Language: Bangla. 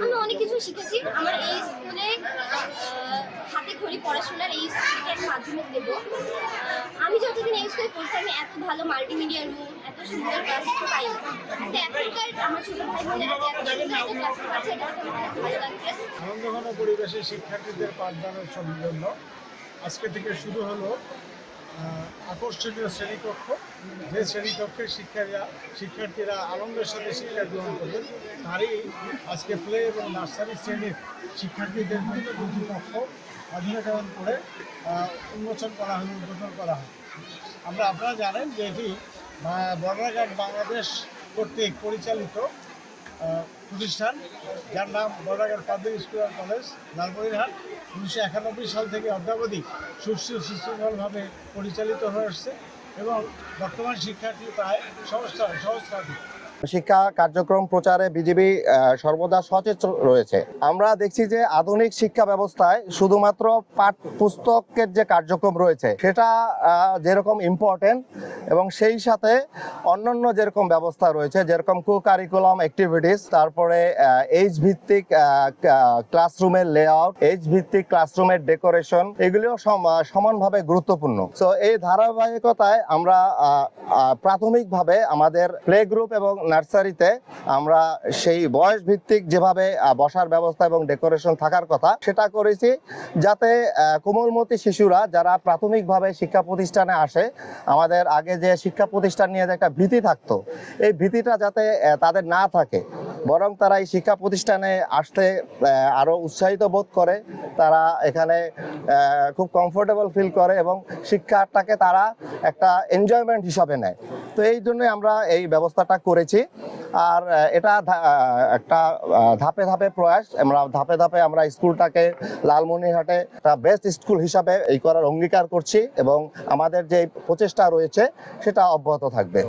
আমি অনেক কিছু শিখেছি। আমার এই স্কুলে হাতে খড়ি পড়াশোনার এই স্কুলকে আমি মাধ্যমিক দেব। আমি যতদিন এই স্কুলে পড়ছি আমি এত ভালো মাল্টিমিডিয়া রুম, এত সুন্দর ক্লাস পাইনি। কিন্তু এখনকার আমার ছোট ভাই বোনেরা যে এত সুন্দর একটা ক্লাস পাচ্ছে, এটা দেখে আমার খুব ভালো লাগছে। আনন্দঘন পরিবেশে শিক্ষার্থীদের পাঠদানের জন্য আজকে থেকে শুরু হলো আকর্ষণীয় শ্রেণীকক্ষ। যে শ্রেণীকক্ষে শিক্ষার্থীরা আনন্দের সাথে শিক্ষা গ্রহণ করবেন, তারই আজকে প্লে এবং নার্সারি শ্রেণীর শিক্ষার্থীদের দুটি কক্ষ আধুনিকায়ন করে উদ্বোধন করা হয়। আপনারা জানেন যে এটি বর্ডারঘাট বাংলাদেশ কর্তৃক পরিচালিত প্রতিষ্ঠান, যার নাম Borderghat public school and college, Lalmonirhat. 1991 সাল থেকে অদ্যাবধি সুশৃঙ্খলভাবে পরিচালিত হয়ে আসছে এবং বর্তমান শিক্ষার্থী প্রায় সহস্রাধিক। শিক্ষা কার্যক্রম প্রচারে বিজিবি সর্বদা সচেতন রয়েছে। আমরা দেখছি যে আধুনিক শিক্ষা ব্যবস্থায় শুধুমাত্র পাঠ পুস্তকের যে কার্যক্রম রয়েছে সেটা যেরকম ইম্পর্টেন্ট, এবং সেই সাথে অন্যান্য যেরকম ব্যবস্থা রয়েছে, যেরকম কারিকুলাম অ্যাক্টিভিটিস, তারপরে এইচ ভিত্তিক ক্লাসরুমের লেআউট, এইচ ভিত্তিক ক্লাসরুমের ডেকোরেশন, এগুলিও সমানভাবে গুরুত্বপূর্ণ। সো এই ধারাবাহিকতায় আমরা প্রাথমিকভাবে আমাদের প্লে গ্রুপ এবং নার্সারিতে আমরা সেই বয়স ভিত্তিক যেভাবে বসার ব্যবস্থা এবং ডেকোরেশন থাকার কথা সেটা করেছি, যাতে কোমলমতি শিশুরা যারা প্রাথমিকভাবে শিক্ষা প্রতিষ্ঠানে আসে, আমাদের আগে যে শিক্ষা প্রতিষ্ঠান নিয়ে যে একটা ভীতি থাকতো, এই ভীতিটা যাতে তাদের না থাকে, বরং তারা এই শিক্ষা প্রতিষ্ঠানে আসতে আরো উৎসাহিত বোধ করে, তারা এখানে খুব কমফোর্টেবল ফিল করে এবং শিক্ষাটাকে তারা একটা এনজয়মেন্ট হিসাবে নেয়। তো এই জন্যই আমরা এই ব্যবস্থাটা করেছি। আর এটা একটা ধাপে ধাপে প্রয়াস। ধাপে ধাপে আমরা স্কুলটাকে লালমনিরহাটে একটা বেস্ট স্কুল হিসাবে এই করার অঙ্গীকার করছি এবং আমাদের যে প্রচেষ্টা রয়েছে সেটা অব্যাহত থাকবে।